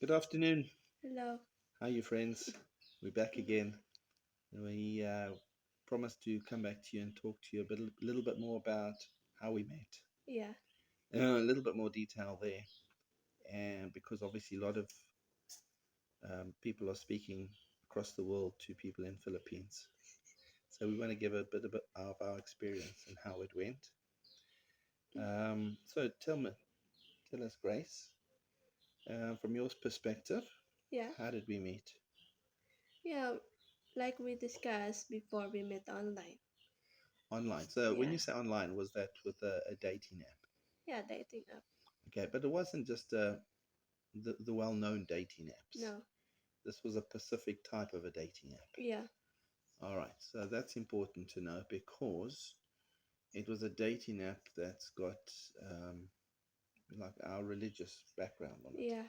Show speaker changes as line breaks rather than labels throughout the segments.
Good afternoon.
Hello.
How are you, friends? We're back again. We promised to come back to you and talk to you a little bit more about how we met.
Yeah.
A little bit more detail there, and because obviously a lot of people are speaking across the world to people in Philippines, so we want to give a bit of our experience and how it went. So tell us, Grace, from your perspective,
Yeah.
how did we meet?
Yeah. Like we discussed before, we met online.
Online. So when
Yeah.
you say online, was that with a dating app?
Yeah. Dating app.
Okay, but it wasn't just the well-known dating apps.
No.
This was a specific type of a dating app.
Yeah.
All right, so that's important to know because it was a dating app that's got um, like our religious background on it.
Yeah.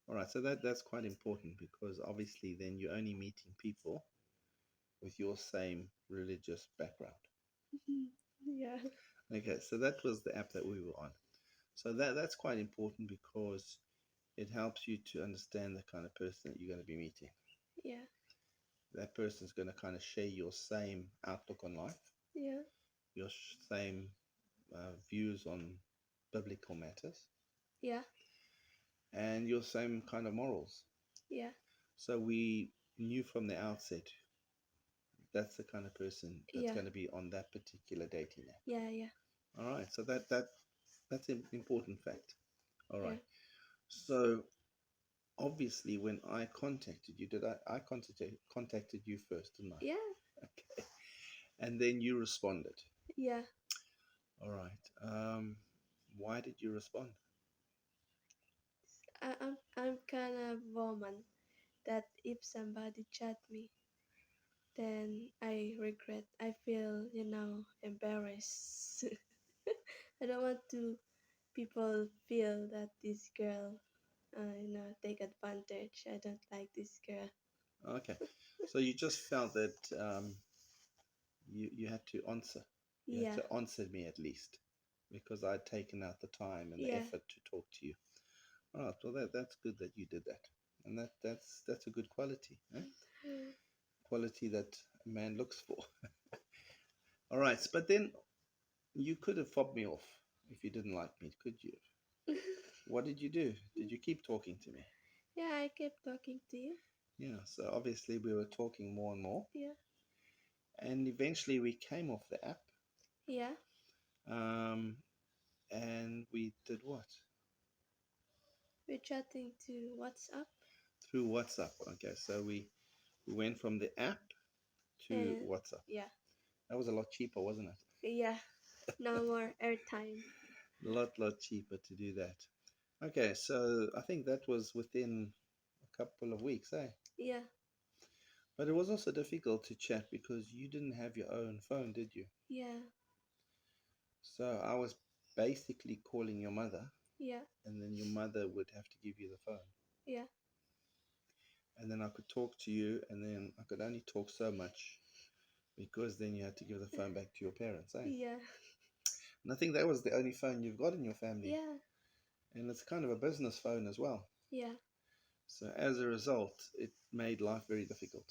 All right, so that's quite important because obviously then you're only meeting people with your same religious background.
Yeah.
Okay, so that was the app that we were on. So that's quite important because it helps you to understand the kind of person that you're going to be meeting.
Yeah.
That person's going to kind of share your same outlook on life,
Yeah.
your same views on biblical matters,
Yeah.
and your same kind of morals.
Yeah.
So we knew from the outset that's the kind of person that's
Yeah.
going to be on that particular dating app.
Yeah. Yeah.
All right, so that's an important fact. All
Yeah.
right, so obviously when I contacted you, did I contacted you first, didn't I?
Yeah.
Okay, and then you responded.
Yeah.
All right. Why did you respond?
I'm kind of woman that if somebody chat me, then I regret. I feel embarrassed. I don't want to people feel that this girl take advantage. I don't like this girl.
Okay. So you just felt that you had to answer. You had
Yeah.
to answer me at least because I'd taken out the time and the
Yeah.
effort to talk to you. All right. Well, that's good that you did that, and that's a good quality, eh? Quality that a man looks for. All right. But then you could have fobbed me off if you didn't like me, could you? What did you do? Did you keep talking to me?
Yeah, I kept talking to you.
Yeah. So obviously we were talking more and more,
Yeah.
and eventually we came off the app.
Yeah.
Um, and we did what?
We're chatting to WhatsApp
Through WhatsApp. Okay, so we went from the app to
and
WhatsApp.
yeah.
That was a lot cheaper, wasn't it?
Yeah. No more airtime.
A lot cheaper to do that. Okay, so I think that was within a couple of weeks, eh?
Yeah.
But it was also difficult to chat because you didn't have your own phone, did you?
Yeah.
So I was basically calling your mother,
Yeah.
and then your mother would have to give you the phone.
Yeah.
And then I could talk to you, and then I could only talk so much because then you had to give the phone back to your parents, eh?
Yeah.
And I think that was the only phone you've got in your family.
Yeah.
And it's kind of a business phone as well.
Yeah.
So as a result, it made life very difficult.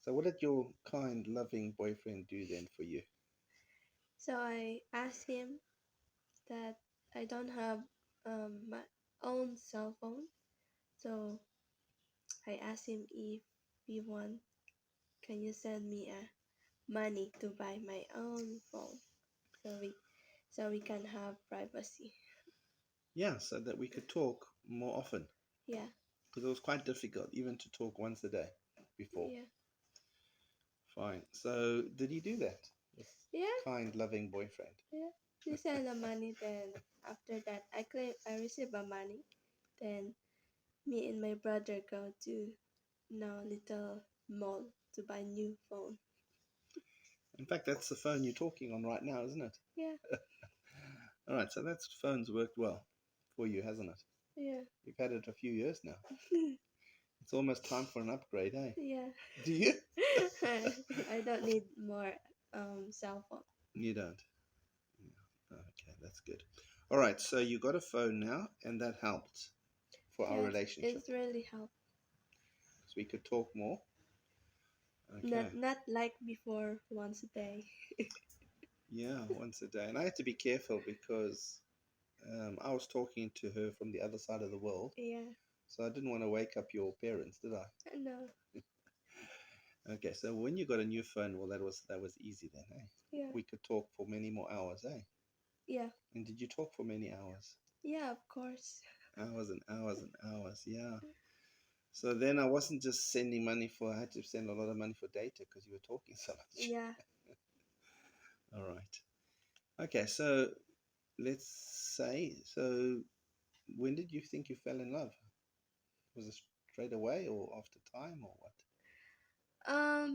So what did your kind, loving boyfriend do then for you?
So I asked him that I don't have my own cell phone. So I asked him if he want, can you send me money to buy my own phone so we can have privacy.
Yeah, so that we could talk more often.
Yeah.
Because it was quite difficult even to talk once a day before.
Yeah.
Fine. So did he do that? This
Yeah.
kind, loving boyfriend.
Yeah. He send the money, then after that I receive the money. Then me and my brother go to little mall to buy new phone.
In fact, that's the phone you're talking on right now, isn't it?
Yeah.
All right, so that phone's worked well for you, hasn't it?
Yeah.
You've had it a few years now. It's almost time for an upgrade, eh?
Yeah.
Do you?
I don't need more cell phone.
You don't. Okay, that's good. All right, so you got a phone now, and that helped for our
Yes,
relationship.
it's really helped.
So we could talk more. Okay.
Not like before, once a day.
Yeah, once a day. And I had to be careful because I was talking to her from the other side of the world.
Yeah.
So I didn't want to wake up your parents, did I?
No.
Okay, so when you got a new phone, well, that was easy then, eh?
Yeah.
We could talk for many more hours, eh?
Yeah.
And did you talk for many hours?
Yeah, of course.
Hours and hours and hours, yeah. So then I wasn't just sending money for, I had to send a lot of money for data because you were talking so much.
Yeah.
All right. Okay, so let's say, so when did you think you fell in love? Was it straight away or after time or what?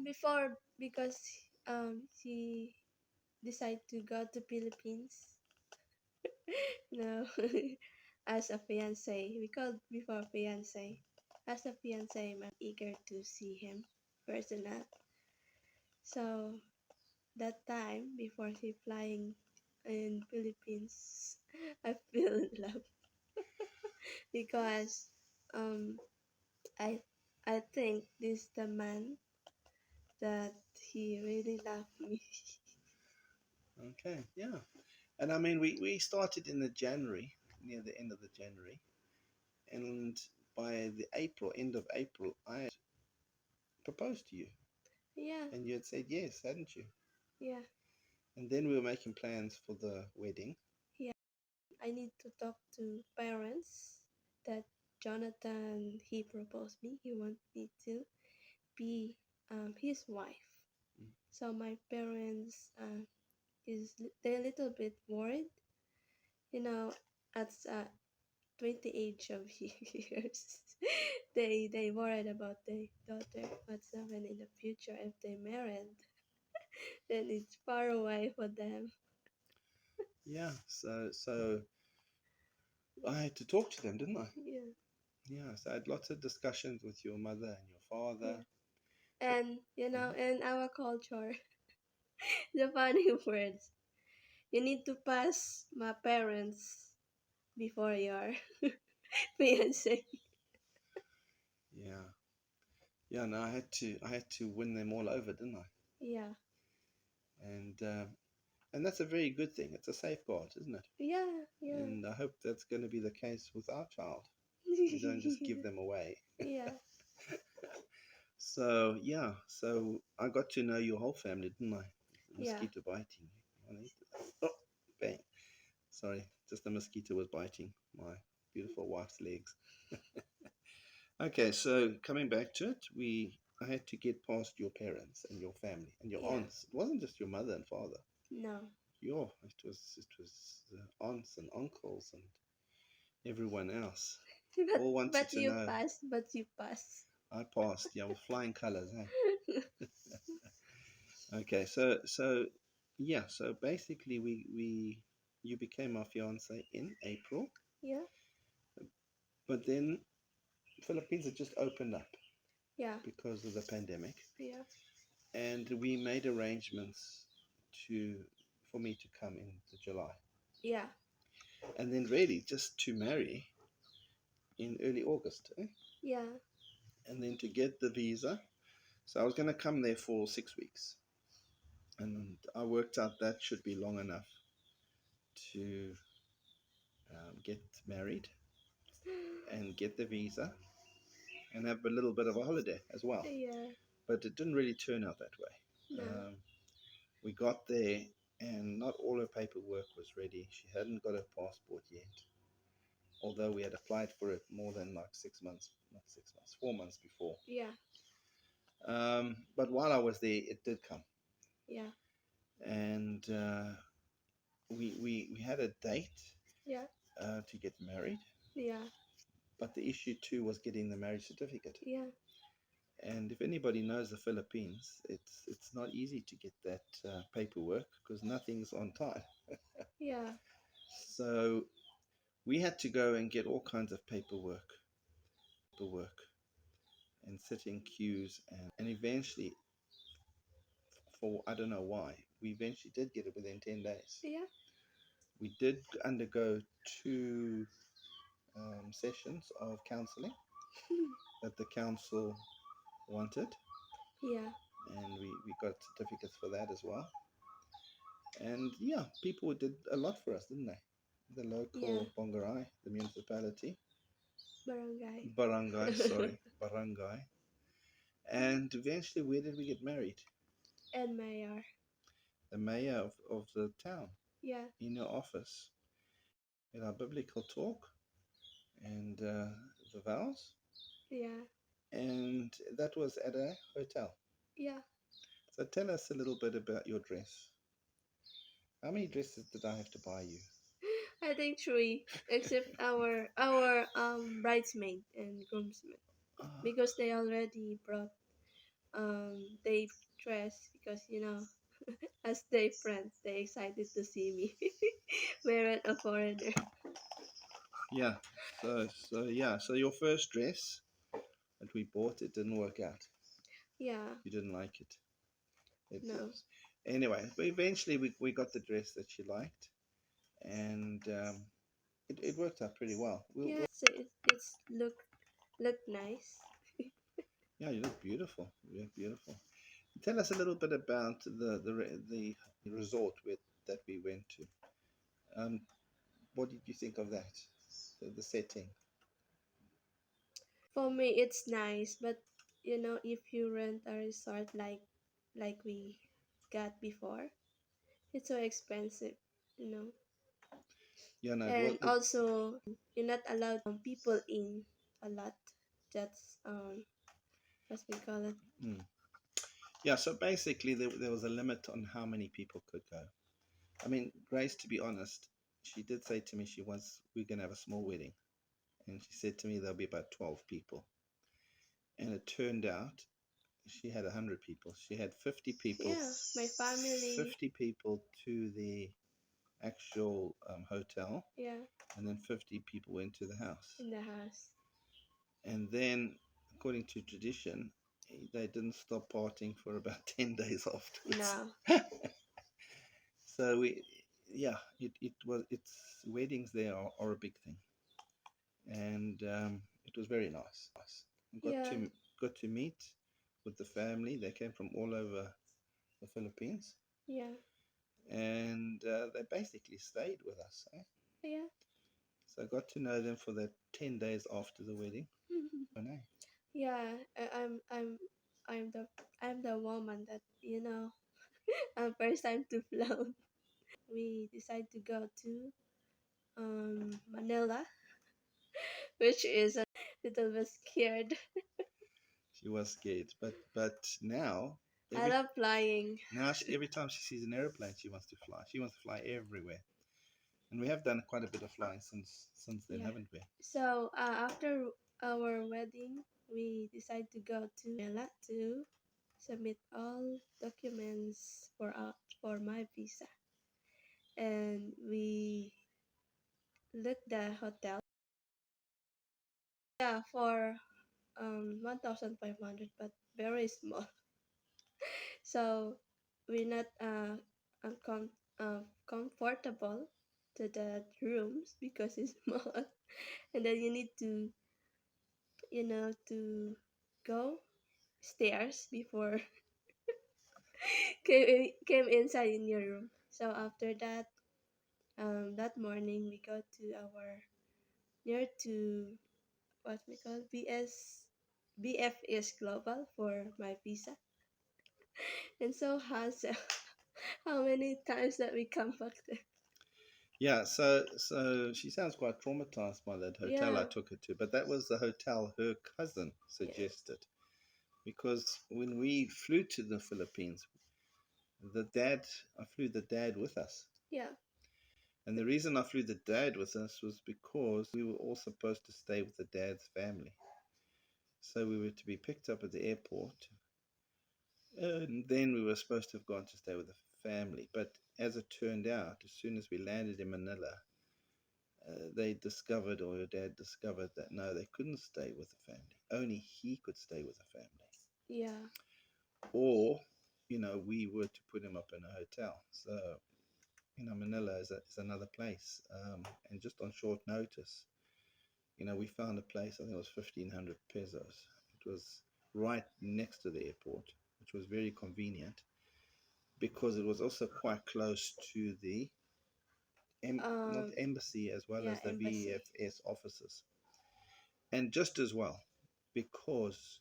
Before, because he decided to go to Philippines. No. As a fiance. We called before fiance. As a fiance, I'm eager to see him personal. So that time before he flying in Philippines, I fell in love because um I I think this the man that he really loved me.
Okay, yeah. And I mean, we started in the January, near the end of the January, and by the April, end of April, I had proposed to you,
Yeah,
and you had said yes, hadn't you?
yeah,
And then we were making plans for the wedding.
yeah. I need to talk to parents that Jonathan he proposed me. He want me to be his wife.
Mm.
So my parents they're a little bit worried, you know, at 20 age of years. They worried about their daughter. What's happen in the future if they married? Then it's far away for them.
Yeah, so I had to talk to them, didn't I?
Yeah,
Yeah, so I had lots of discussions with your mother and your father.
yeah. And
Mhm.
in our culture, the funny words, you need to pass my parents before your fiance.
Yeah, yeah. No, I had to win them all over, didn't I?
Yeah,
And that's a very good thing. It's a safeguard, isn't it?
yeah, yeah.
And I hope that's going to be the case with our child. We don't just give them away.
Yeah,
So yeah, so I got to know your whole family, didn't I?
yeah.
Mosquito biting. Oh, bang! Sorry, just a mosquito was biting my beautiful wife's legs. Okay, so coming back to it, I had to get past your parents and your family and your
Yeah.
aunts. It wasn't just your mother and father.
No.
It was aunts and uncles and everyone else.
but
All wanted
but
to
you
know.
pass. But you pass.
I passed, yeah, with flying colors, eh? Okay, so yeah, so basically we you became my fiance in April,
Yeah.
but then Philippines had just opened up
Yeah.
because of the pandemic,
Yeah.
and we made arrangements to for me to come in the July,
Yeah.
and then really just to marry in early August, eh?
Yeah.
And then to get the visa. So I was going to come there for 6 weeks, and I worked out that should be long enough to get married and get the visa and have a little bit of a holiday as well.
Yeah.
But it didn't really turn out that way.
No.
We got there, and not all her paperwork was ready. She hadn't got her passport yet, although we had applied for it more than like 6 months, not 6 months, 4 months before.
Yeah.
But while I was there, it did come.
Yeah.
And we had a date
Yeah.
to get married,
Yeah.
but the issue too was getting the marriage certificate.
Yeah.
And if anybody knows the Philippines, it's not easy to get that paperwork because nothing's on time.
Yeah.
So we had to go and get all kinds of paperwork, and sit in queues, and eventually, for I don't know why, we eventually did get it within 10 days.
Yeah.
We did undergo two sessions of counseling that the council wanted,
Yeah.
and we got certificates for that as well. And yeah, people did a lot for us, didn't they? The
Yeah.
local Bongarai, the municipality,
Barangay.
barangay, sorry, barangay. And eventually, where did we get married?
And Mayor.
The mayor of the town,
Yeah.
in her office, in our biblical talk and the vows.
Yeah.
And that was at a hotel.
Yeah.
So tell us a little bit about your dress. How many dresses did I have to buy you?
I think three, except our bridesmaid and groomsmen,
Ah,
because they already brought they dress, because as they friends they excited to see me wearing a foreigner.
yeah. So your first dress that we bought, it didn't work out.
Yeah.
You didn't like it. It
No.
was anyway. But eventually, we got the dress that she liked, and it worked out pretty well.
Yeah. So it's look nice.
Yeah, you look beautiful. You look beautiful. Tell us a little bit about the resort that we went to. Um, what did you think of that? The setting.
For me, it's nice, but if you rent a resort like we got before, it's so expensive, you know.
Yeah, no, it was.
And also, you're not allowed people in a lot. That's what we call it.
Mm. Yeah, so basically there was a limit on how many people could go. I mean, Grace, to be honest, she did say to me we're gonna have a small wedding, and she said to me there'll be about 12 people, and it turned out she had 100 people. She had 50 people,
Yeah, my family.
50 people to the actual hotel,
Yeah,
and then 50 people went to the house.
in the house.
And then, according to tradition, they didn't stop partying for about 10 days afterwards.
No.
So yeah, it was, it's weddings there are a big thing, and it was very nice. I
Yeah.
got to meet with the family. They came from all over the Philippines,
Yeah.
and they basically stayed with us. Eh?
Yeah.
So I got to know them for that 10 days after the wedding. Oh no.
Yeah. I'm the woman that first time to float. We decide to go to Manila, which is a little bit scared.
She was scared, but now
I
every
love flying.
every time she sees an airplane, she wants to fly. She wants to fly everywhere, and we have done quite a bit of flying since then,
Yeah.
haven't we?
So after our wedding, we decide to go to Manila to submit all documents for my visa, and we look the hotel. Yeah, for 1,500, but very small. So we're not comfortable to the rooms because it's small, and then you need to go stairs before came inside in your room. So after that, that morning we go to our near to what we call BFS Global for my visa, and so hassle. How many times that we come back there?
Yeah, so she sounds quite traumatized by that hotel I
Yeah,
took her to, but that was the hotel her cousin
yeah,
suggested because when we flew to the Philippines, the dad I flew the dad with us.
yeah,
And the reason I flew the dad with us was because we were all supposed to stay with the dad's family. So we were to be picked up at the airport, and then we were supposed to have gone to stay with the family. But as it turned out, as soon as we landed in Manila, they discovered, or your dad discovered, that no, they couldn't stay with the family. Only he could stay with the family.
yeah,
Or, we were to put him up in a hotel. So, Manila is another place. And just on short notice, We found a place, I think it was 1,500 pesos. It was right next to the airport, which was very convenient because it was also quite close to the not
Um,
embassy as well
yeah,
as the
embassy.
VFS offices. And just as well, because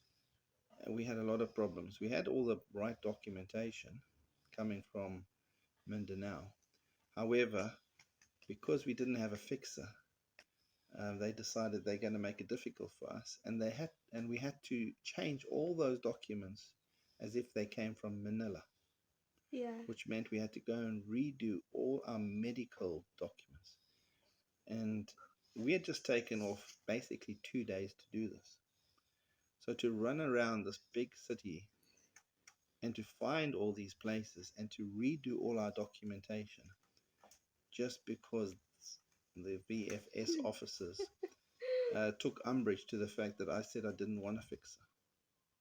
we had a lot of problems. We had all the right documentation coming from Mindanao. However, because we didn't have a fixer, they decided they're going to make it difficult for us, and we had to change all those documents as if they came from Manila,
Yeah,
which meant we had to go and redo all our medical documents. And we had just taken off basically 2 days to do this. So to run around this big city and to find all these places and to redo all our documentation just because the VFS officers took umbrage to the fact that I said I didn't want a fixer.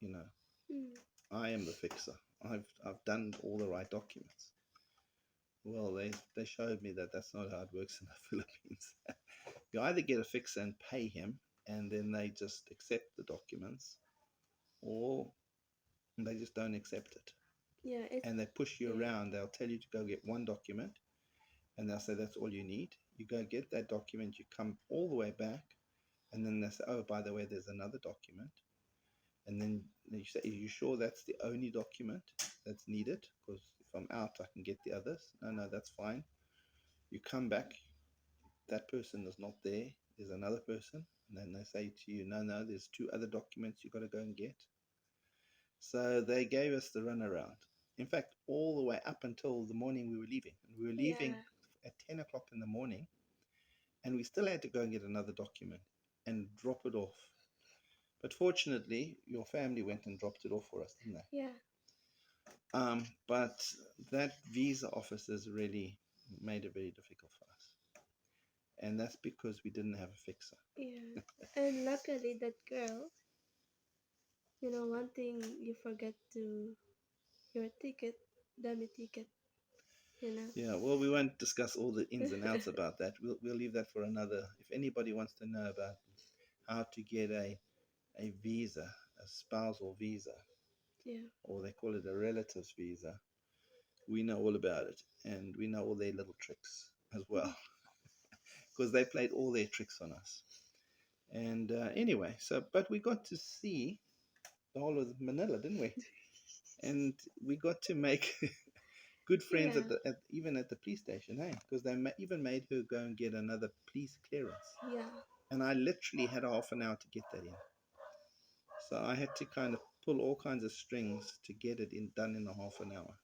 You know,
mm,
I am the fixer. I've done all the right documents. Well, they showed me that that's not how it works in the Philippines. You either get a fixer and pay him, and then they just accept the documents, or they just don't accept it.
yeah, it's
And they push you
yeah,
around. They'll tell you to go get one document, and they'll say that's all you need. You go get that document, you come all the way back, and then they say, oh, by the way, there's another document. And then you say, are you sure that's the only document that's needed? Because if I'm out, I can get the others. No, no, that's fine. You come back, that person is not there. There's another person. And then they say to you, no, no, there's two other documents you got to go and get. So they gave us the runaround. In fact, all the way up until the morning we were leaving. And we were leaving
yeah,
at 10 o'clock in the morning, and we still had to go and get another document and drop it off. But fortunately, your family went and dropped it off for us, didn't they?
yeah,
But that visa officers really made it very difficult for us. And that's because we didn't have a fixer.
yeah. And luckily, that girl, one thing you forget to your ticket, dummy ticket, you know.
Yeah, well, we won't discuss all the ins and outs about that. We'll leave that for another. If anybody wants to know about how to get a visa, a spousal visa,
Yeah.
or they call it a relatives visa, we know all about it. And we know all their little tricks as well, because they played all their tricks on us. And anyway, but we got to see the whole of Manila, didn't we? And we got to make good friends
Yeah,
even at the police station, hey? Because they even made her go and get another police clearance.
yeah,
And I literally had a half an hour to get that in. So I had to kind of pull all kinds of strings to get it done in a half an hour.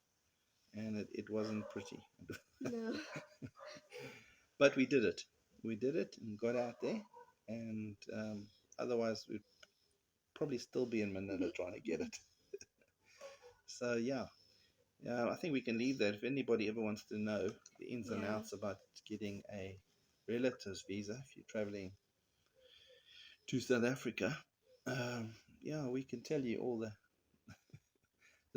And it wasn't pretty.
no,
But we did it. We did it and got out there. And otherwise, we'd probably still be in Manila trying to get it. So, yeah. Yeah, I think we can leave that. If anybody ever wants to know the ins and
yeah,
outs about getting a relatives visa, if you're traveling to South Africa, yeah, we can tell you all the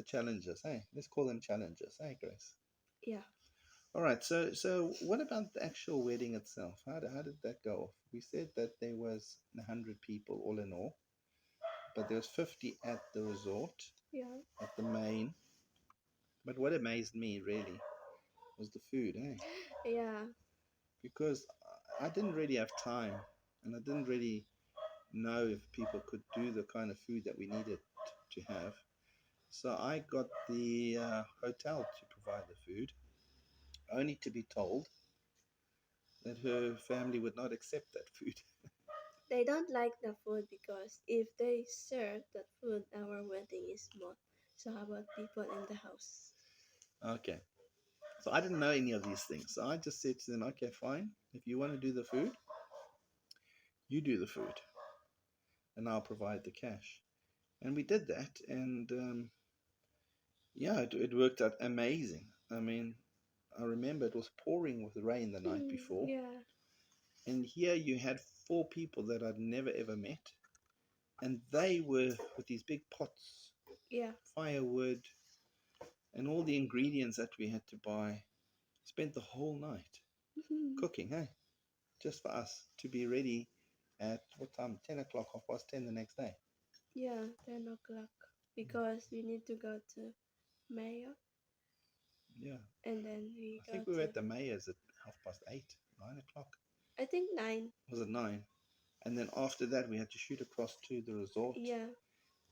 challenges. Hey, let's call them challenges. Hey, Grace.
yeah.
All right. So what about the actual wedding itself? How did that go off? We said that there was 100 people all in all, but there was 50 at the resort,
Yeah.
at the main. But what amazed me really was the food, eh?
Yeah.
Because I didn't really have time, and I didn't really know if people could do the kind of food that we needed to have. So I got the hotel to provide the food, only to be told that her family would not accept that food.
They don't like the food because if they serve that food, our wedding is small. So how about people in the house?
Okay. So I didn't know any of these things. So I just said to them, okay, fine. If you want to do the food, you do the food, and I'll provide the cash. And we did that, and yeah, it worked out amazing. I mean, I remember it was pouring with rain the night before,
Yeah.
and here you had four people that I'd never ever met, and they were with these big pots,
Yeah.
firewood, and all the ingredients that we had to buy. Spent the whole night cooking, hey, just for us to be ready at what time? 10 o'clock, 10:30 the next day.
Yeah, 10 o'clock. Because we need to go to Mayo.
Yeah.
And then we
I
go
think we were
to...
at the mayor's at 8:30, 9 o'clock.
I think 9.
Was it 9? And then after that, we had to shoot across to the resort.
Yeah.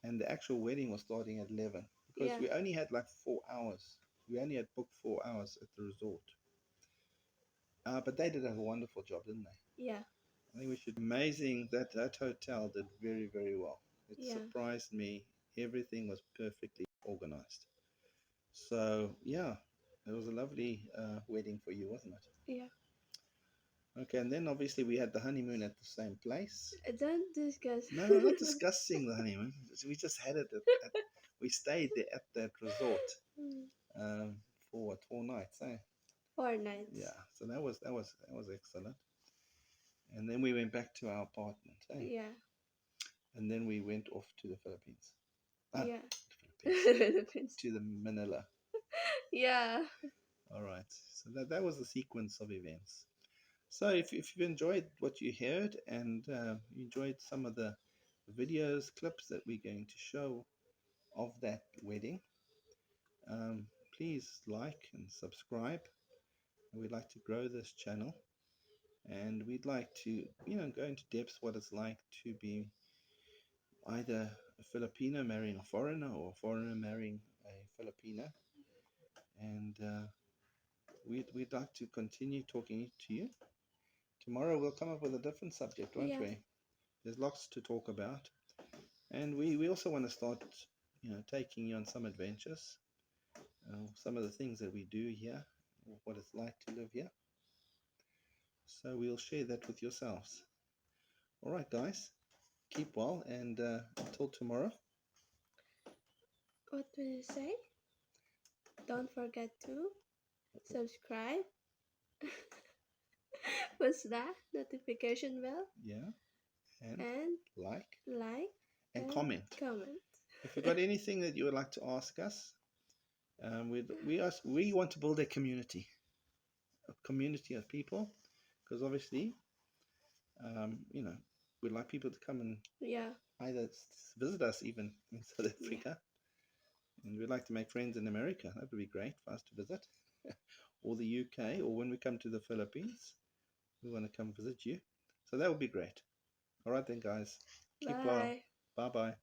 And the actual wedding was starting at 11 because
Yeah.
we only had like 4 hours. We only had booked 4 hours at the resort. But they did a wonderful job, didn't they?
Yeah.
I think we should. Amazing that that hotel did very, very well. It
Yeah.
surprised me. Everything was perfectly organized. So, yeah, it was a lovely wedding for you, wasn't it?
Yeah.
Okay, and then obviously we had the honeymoon at the same place.
Don't discuss.
No, we're not discussing the honeymoon. We just had it we stayed there at that resort for what, 4 nights, eh?
4 nights.
Yeah, so that was excellent. And then we went back to our apartment, eh?
Yeah.
And then we went off to the Philippines.
Yeah.
Philippines. To the Manila.
Yeah.
All right. So that was the sequence of events. So if you've enjoyed what you heard and you enjoyed some of the videos, clips that we're going to show of that wedding, please like and subscribe. We'd like to grow this channel, and we'd like to, go into depth what it's like to be either a Filipino marrying a foreigner or a foreigner marrying a Filipina. And we'd like to continue talking to you. Tomorrow we'll come up with a different subject, won't we? There's lots to talk about. And we also want to start, taking you on some adventures, some of the things that we do here, what it's like to live here. So we'll share that with yourselves. All right, guys, keep well, and until tomorrow.
What will you say? Don't forget to subscribe. What's that? Notification bell.
Yeah. And like. And comment. If you've got anything that you would like to ask us, we want to build a community of people, because obviously, we'd like people to come and either visit us even in South Africa, and we'd like to make friends in America. That would be great for us to visit, or the UK, or when we come to the Philippines, we want to come visit you. So that would be great. All right then, guys. Keep well. Bye bye.